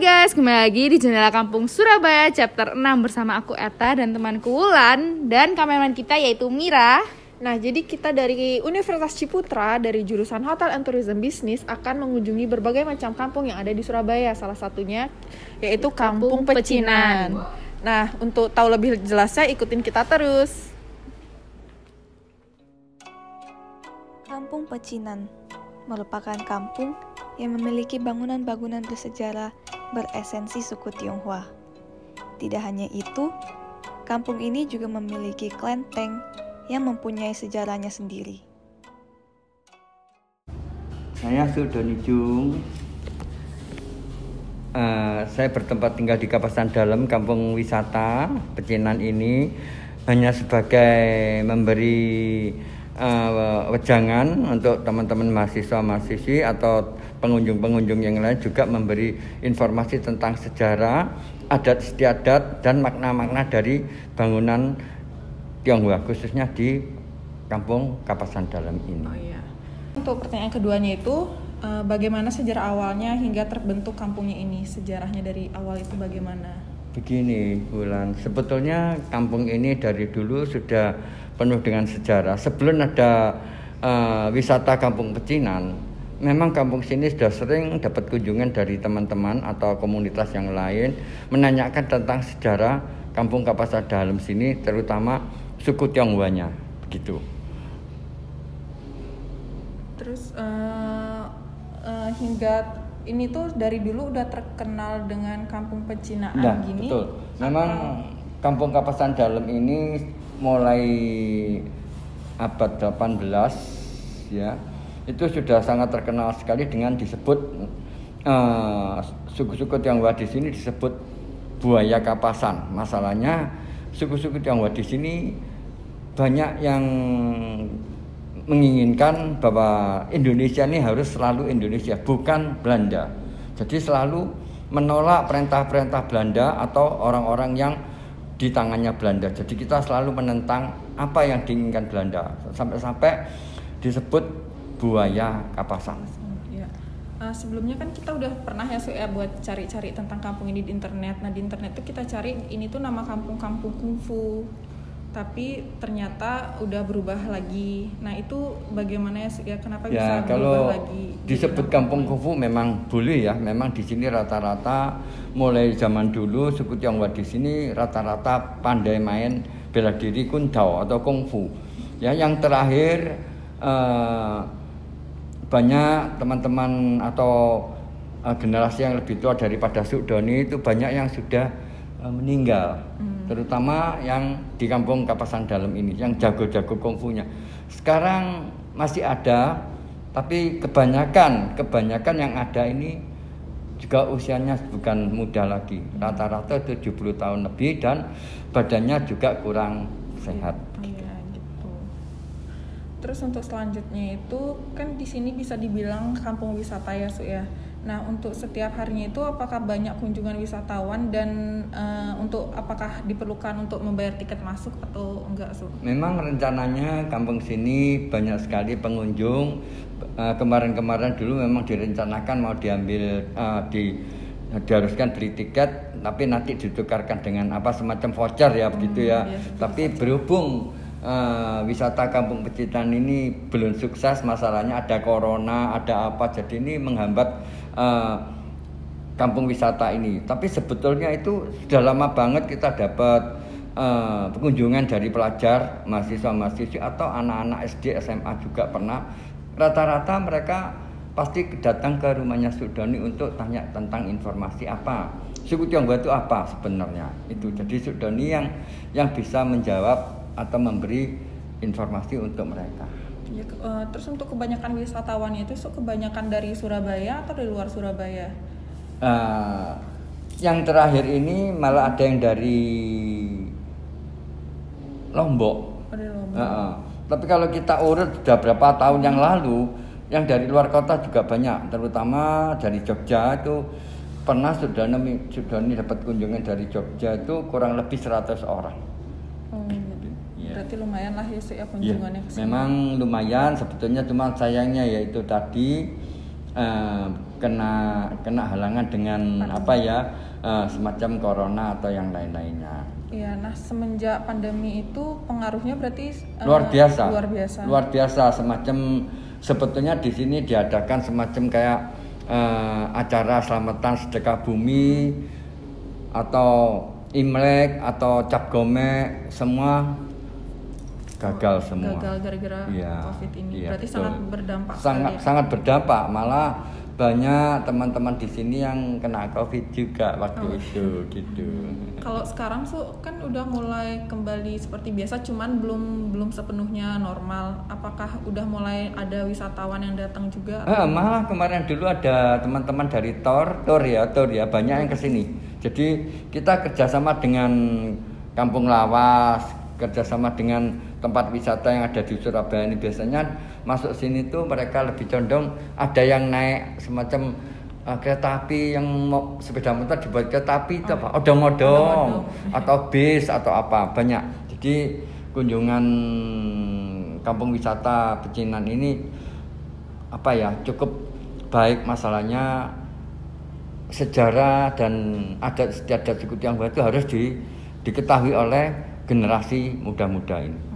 guys, kembali lagi di Jendela Kampung Surabaya chapter 6 bersama aku Eta dan temanku Wulan dan kameramen kita yaitu Mira. Nah, jadi kita dari Universitas Ciputra dari jurusan Hotel and Tourism Business akan mengunjungi berbagai macam kampung yang ada di Surabaya. Salah satunya yaitu Kampung Pecinan. Nah, untuk tahu lebih jelasnya ikutin kita terus. Kampung Pecinan merupakan kampung yang memiliki bangunan-bangunan bersejarah beresensi suku Tionghoa. Tidak hanya itu, kampung ini juga memiliki kelenteng yang mempunyai sejarahnya sendiri. Saya Sudoni Jung. Saya bertempat tinggal di Kapasan Dalem, kampung wisata Pecinan ini hanya sebagai memberi wejangan untuk teman-teman mahasiswa-mahasiswi atau pengunjung-pengunjung yang lain, juga memberi informasi tentang sejarah, adat istiadat dan makna-makna dari bangunan Tionghoa khususnya di kampung Kapasan Dalem ini. Oh iya. Untuk pertanyaan keduanya itu bagaimana sejarah awalnya hingga terbentuk kampungnya ini? Sejarahnya dari awal itu bagaimana? Begini, Bulan. Sebetulnya kampung ini dari dulu sudah penuh dengan sejarah. Sebelum ada wisata Kampung Pecinan, memang kampung sini sudah sering dapat kunjungan dari teman-teman atau komunitas yang lain menanyakan tentang sejarah Kampung Kapasan Dalem sini, terutama suku Tionghoanya, begitu. Terus hingga ini tuh dari dulu udah terkenal dengan Kampung Pecinaan gini. Betul. Memang Kampung Kapasan Dalem ini mulai abad 18 ya. Itu sudah sangat terkenal sekali dengan disebut suku-suku Tionghoa di sini disebut buaya Kapasan. Masalahnya suku-suku Tionghoa di sini banyak yang menginginkan bahwa Indonesia ini harus selalu Indonesia, bukan Belanda. Jadi selalu menolak perintah-perintah Belanda atau orang-orang yang di tangannya Belanda. Jadi kita selalu menentang apa yang diinginkan Belanda. Sampai-sampai disebut buaya Kapasan. Ya. Sebelumnya kan kita udah pernah ya buat cari-cari tentang kampung ini di internet. Nah, di internet tuh kita cari ini tuh nama kampung-kampung kungfu. Tapi ternyata udah berubah lagi. Nah, itu bagaimana ya, kenapa bisa berubah lagi? Disebut kampung kungfu memang boleh ya. Memang di sini rata-rata mulai zaman dulu suku Tionghoa di sini rata-rata pandai main bela diri kundao atau kungfu. Ya, yang terakhir banyak teman-teman atau generasi yang lebih tua daripada Sudoni itu banyak yang sudah meninggal. Terutama yang di kampung Kapasan Dalem ini, yang jago-jago kungfunya. Sekarang masih ada, tapi kebanyakan yang ada ini juga usianya bukan muda lagi. Rata-rata 70 tahun lebih dan badannya juga kurang sehat. Iya, gitu. Terus untuk selanjutnya itu kan di sini bisa dibilang kampung wisata ya, Su ya. Nah, untuk setiap harinya itu apakah banyak kunjungan wisatawan dan apakah diperlukan untuk membayar tiket masuk atau enggak, Su? Memang rencananya kampung sini banyak sekali pengunjung. Kemarin-kemarin dulu memang direncanakan mau diambil diharuskan beli tiket, tapi nanti ditukarkan dengan semacam voucher ya, begitu ya. Tapi berhubung wisata Kampung Pecinan ini belum sukses, masalahnya ada corona, ada apa, jadi ini menghambat kampung wisata ini. Tapi sebetulnya itu sudah lama banget kita dapat pengunjungan dari pelajar, mahasiswa-mahasiswi atau anak-anak SD, SMA juga pernah. Rata-rata mereka pasti datang ke rumahnya Sudoni untuk tanya tentang informasi apa suku Tionghoa itu apa sebenarnya. Itu jadi Sudoni yang bisa menjawab atau memberi informasi untuk mereka. Ya, terus untuk kebanyakan wisatawannya itu kebanyakan dari Surabaya atau dari luar Surabaya? Yang terakhir ini malah ada yang dari Lombok. Dari Lombok. Tapi kalau kita urut sudah berapa tahun yang lalu, yang dari luar kota juga banyak, terutama dari Jogja itu pernah sudah dapat kunjungan dari Jogja itu kurang lebih 100 orang. Berarti lumayan lah ya kunjungannya ke sini. Memang lumayan sebetulnya, cuma sayangnya yaitu tadi kena halangan dengan semacam corona atau yang lain-lainnya. Iya, nah semenjak pandemi itu pengaruhnya berarti luar biasa. Luar biasa. Semacam sebetulnya di sini diadakan semacam kayak acara selamatan sedekah bumi atau Imlek atau Cap Gome, semua gagal semua. Gagal gara-gara COVID ini. Iya, berarti betul. sangat berdampak. Sangat berdampak, malah banyak teman-teman di sini yang kena COVID juga waktu itu gitu. Kalau sekarang kan udah mulai kembali seperti biasa, cuman belum sepenuhnya normal. Apakah udah mulai ada wisatawan yang datang juga? Malah kemarin dulu ada teman-teman dari Tor ya banyak yang kesini. Jadi kita kerjasama dengan Kampung Lawas, kerjasama dengan tempat wisata yang ada di Surabaya ini. Biasanya masuk sini tuh mereka lebih condong ada yang naik semacam kereta api, yang mau sepeda motor dibuat kereta api itu apa? Odong-odong atau bis atau apa, banyak. Jadi kunjungan kampung wisata Pecinan ini cukup baik. Masalahnya sejarah dan adat istiadat suku Tionghoa itu harus diketahui oleh generasi muda-muda ini.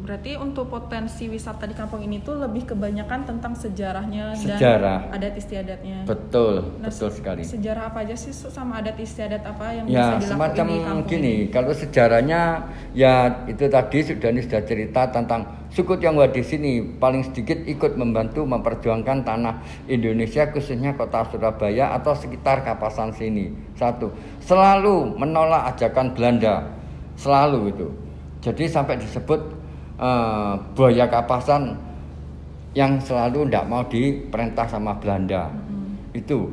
Berarti untuk potensi wisata di kampung ini tuh lebih kebanyakan tentang sejarahnya dan adat istiadatnya. Betul sekali. Sejarah apa aja sih sama adat istiadat apa yang ya, bisa dilakukan semacam di kampung gini, ini? Kalau sejarahnya ya itu tadi sudah cerita tentang suku Tionghoa di sini paling sedikit ikut membantu memperjuangkan tanah Indonesia, khususnya kota Surabaya atau sekitar kawasan sini. Satu, selalu menolak ajakan Belanda, selalu itu. Jadi sampai disebut buaya Kapasan yang selalu tidak mau diperintah sama Belanda. Itu.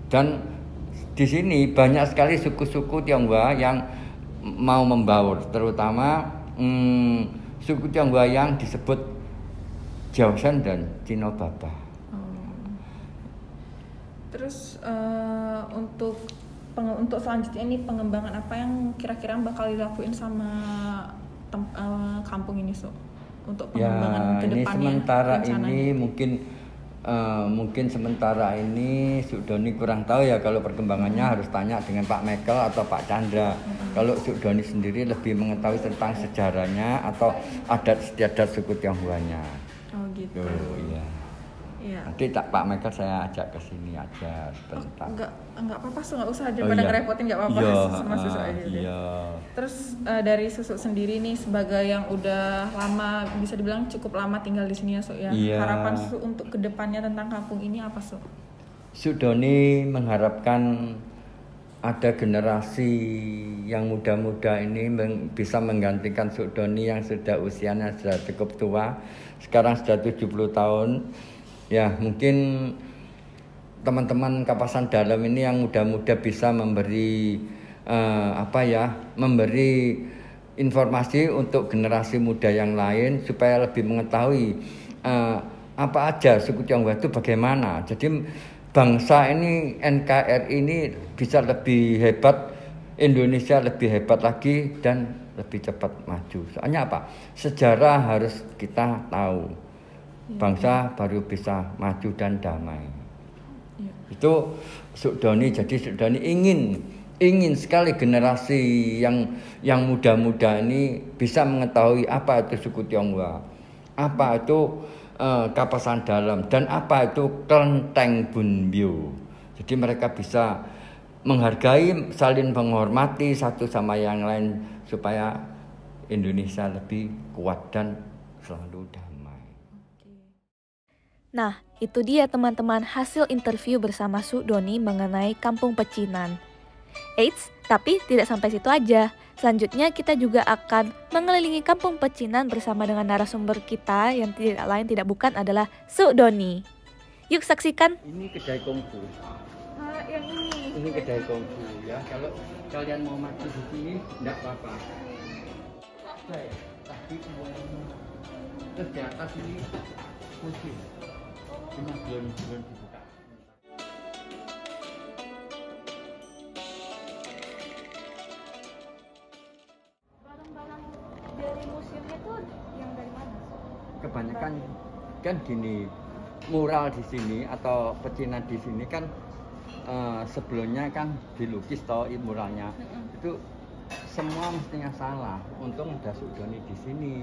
Dan di sini banyak sekali suku-suku Tionghoa yang mau membaur, terutama suku Tionghoa yang disebut Jiaoshan dan Cino Baba. Terus untuk selanjutnya ini pengembangan apa yang kira-kira bakal dilakuin sama kampung ini, untuk pengembangan ke depannya? Sementara ini mungkin sementara ini Sukdoni kurang tahu ya. Kalau perkembangannya harus tanya dengan Pak Mekel atau Pak Chandra. Kalau Sukdoni sendiri lebih mengetahui tentang sejarahnya atau adat istiadat suku Tionghoanya. Oh gitu. Iya. Iya. Nanti Pak Mekel saya ajak ke sini aja sebentar. Enggak apa-apa, enggak usah daripada ngerepotin, enggak apa-apa. Sama Susu aja deh. Terus dari Susu sendiri nih sebagai yang udah lama, bisa dibilang cukup lama tinggal di sini ya, Su ya. Iya. Harapan Su untuk kedepannya tentang kampung ini apa, Su? Sukdoni mengharapkan ada generasi yang muda-muda ini bisa menggantikan Sukdoni yang sudah usianya sudah cukup tua. Sekarang sudah 70 tahun. Ya, mungkin teman-teman Kapasan Dalam ini yang muda-muda bisa memberi memberi informasi untuk generasi muda yang lain supaya lebih mengetahui apa aja suku Tionghoa itu bagaimana. Jadi bangsa ini, NKRI ini bisa lebih hebat, Indonesia lebih hebat lagi dan lebih cepat maju. Soalnya apa? Sejarah harus kita tahu. Bangsa baru bisa maju dan damai. Itu Sukdoni. Jadi Sukdoni ingin sekali generasi yang muda-muda ini bisa mengetahui apa itu suku Tionghoa, apa itu Kapasan Dalam, dan apa itu Kelenteng Bunbyo. Jadi mereka bisa menghargai, saling menghormati satu sama yang lain supaya Indonesia lebih kuat dan selalu damai. Nah, itu dia teman-teman hasil interview bersama Sukdoni mengenai Kampung Pecinan. Eits, tapi tidak sampai situ aja. Selanjutnya kita juga akan mengelilingi Kampung Pecinan bersama dengan narasumber kita yang tidak lain tidak bukan adalah Sukdoni. Yuk saksikan. Ini kedai kungfu. Yang ini. Ini kedai kungfu ya. Kalau kalian mau mati di sini enggak apa-apa. Tapi terus di atas ini kunci. Cuma belum dibuka. Barang-barang dari museumnya tuh yang dari mana? Kebanyakan kan gini, mural di sini atau pecinan di sini kan sebelumnya kan dilukis toh muralnya. Itu semua mestinya salah. Untung ada Sudoni di sini.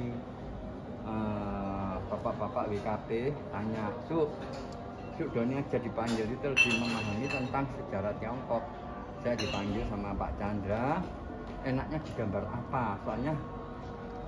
Bapak-bapak WKP tanya, Sudoni aja dipanggil itu lebih memahami tentang sejarah Tiongkok. Saya dipanggil sama Pak Chandra, enaknya digambar apa? Soalnya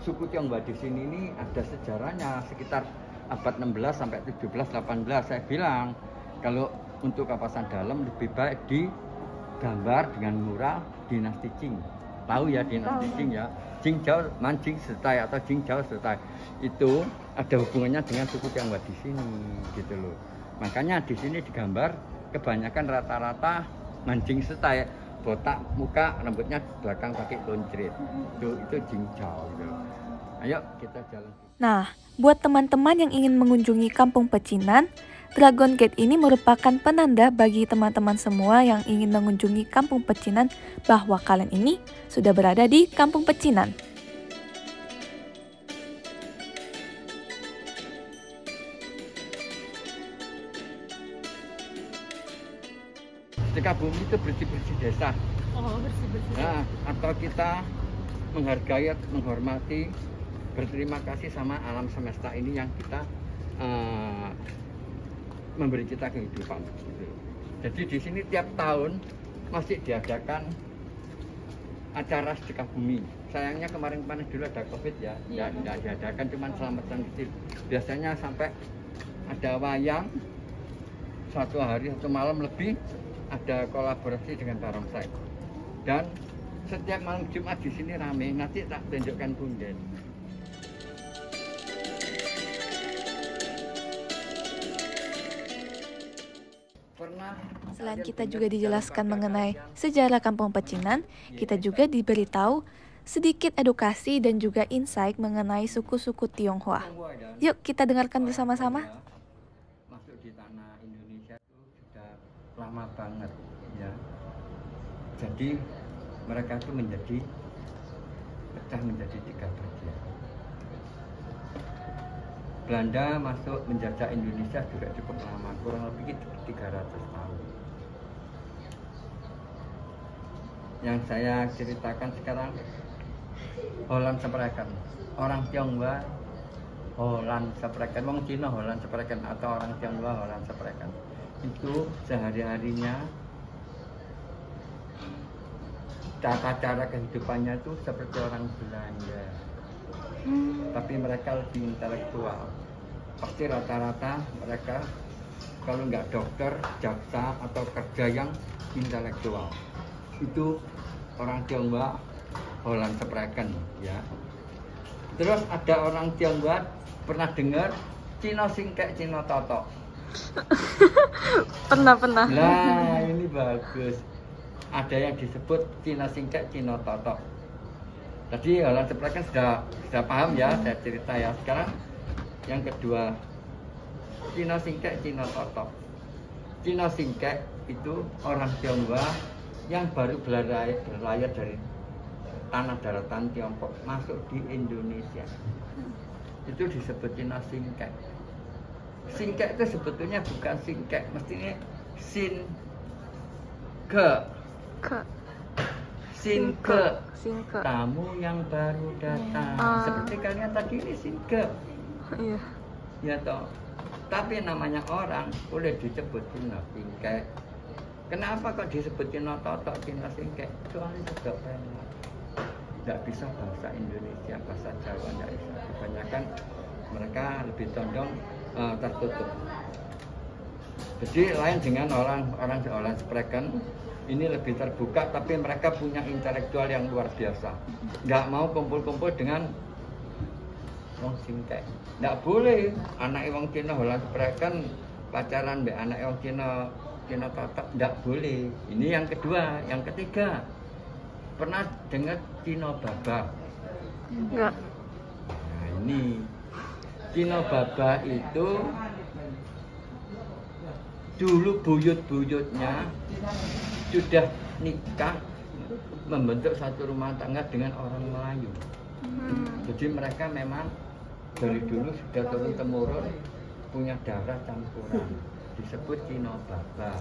suku Tionghoa di sini ini ada sejarahnya sekitar abad 16 sampai 17 18. Saya bilang kalau untuk kawasan dalam lebih baik digambar dengan mural dinasti Qing. Tahu ya dinasti Qing ya? Qingzhou Manjing Setai atau Qingzhou Setai itu ada hubungannya dengan suku Tionghoa di sini gitu loh. Makanya di sini digambar kebanyakan rata-rata Manjing Setai, botak muka, rambutnya belakang pakai loncret. Itu Qingzhou gitu. Ayo kita jalan. Nah, buat teman-teman yang ingin mengunjungi Kampung Pecinan, Dragon Gate ini merupakan penanda bagi teman-teman semua yang ingin mengunjungi Kampung Pecinan bahwa kalian ini sudah berada di Kampung Pecinan. Sedekah bumi itu bersih-bersih desa. Oh, bersih-bersih. Nah, atau kita menghargai, menghormati, berterima kasih sama alam semesta ini yang kita memberi kita kehidupan. Jadi di sini tiap tahun masih diadakan acara sedekah bumi. Sayangnya kemarin-kemarin dulu ada COVID ya, tidak diadakan, cuma selamatan kecil. Biasanya sampai ada wayang satu hari satu malam lebih, ada kolaborasi dengan barongsai. Dan setiap malam Jumat di sini rame. Nanti tak tunjukkan punden. Selain kita juga dijelaskan mengenai sejarah Kampung Pecinan, kita juga diberitahu sedikit edukasi dan juga insight mengenai suku-suku Tionghoa. Yuk kita dengarkan bersama-sama. Masuk di tanah Indonesia itu sudah lama banget ya. Jadi mereka itu pecah menjadi 3 bagian. Belanda masuk menjajah Indonesia juga cukup lama, kurang lebih 300 tahun. Yang saya ceritakan sekarang Holland Spreken, orang Tionghoa Holland Spreken, orang Cina Holland Spreken atau orang Tionghoa Holland Spreken. Itu sehari-harinya cara kehidupannya itu seperti orang Belanda. Tapi mereka lebih intelektual. Pasti rata-rata mereka kalau nggak dokter, jaksa atau kerja yang intelektual. Itu orang Tionghoa Holland Spreken ya. Terus ada orang Tionghoa pernah dengar Cina Singkek, Cina Totok? Pernah. Nah ini bagus. Ada yang disebut Cina Singkek, Cina Totok. Tadi Holland Spreken sudah paham ya, saya cerita ya. Sekarang yang kedua, Cina Singkek, Cina Totok. Cina Singkek itu orang Tionghoa yang baru berlayar dari tanah daratan Tiongkok masuk di Indonesia. Itu disebut Cina Singkek. Singkek itu sebetulnya bukan singkek, mestinya sin ke. Sinke, tamu yang baru datang. Seperti kalian tadi ini sinke. Iya. Ya toh. Tapi namanya orang boleh disebut Cina Singkek. Kenapa kok disebut Cina Totok, Cina Singkek? Soalnya sudah banyak. Tidak bisa bahasa Indonesia, bahasa Jawa tidak bisa. Kebanyakan mereka lebih condong tertutup. Jadi lain dengan orang Spreken. Ini lebih terbuka, tapi mereka punya intelektual yang luar biasa. Nggak mau kumpul-kumpul dengan wong Singkek. Nggak boleh. Anak wong Cina Holland Spreken pacaran be anak wong Cina Totok. Nggak boleh. Ini yang kedua. Yang ketiga, pernah dengar Cina Baba? Enggak. Nah ini Cina Baba itu dulu buyut-buyutnya sudah nikah membentuk satu rumah tangga dengan orang Melayu. Jadi mereka memang dari dulu sudah turun-temurun punya darah campuran, disebut Cina Baba.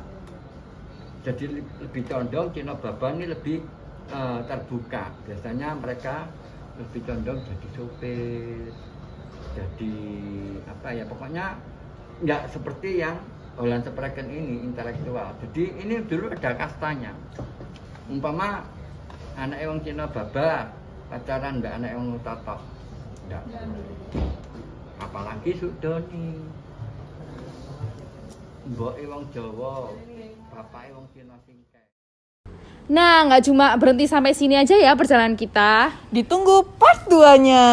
Jadi lebih condong Cina Baba ini lebih terbuka. Biasanya mereka lebih condong jadi sopir, jadi apa ya, pokoknya nggak seperti yang Holland Spreken ini intelektual. Jadi ini dulu ada kastanya. Umpama anak wong Cina Baba pacaran mbak anak wong Totok, enggak. Apalagi Sudoni, mboke wong Jawa, bapake wong Cina Singkek. Nah, nggak cuma berhenti sampai sini aja ya perjalanan kita. Ditunggu part 2-nya.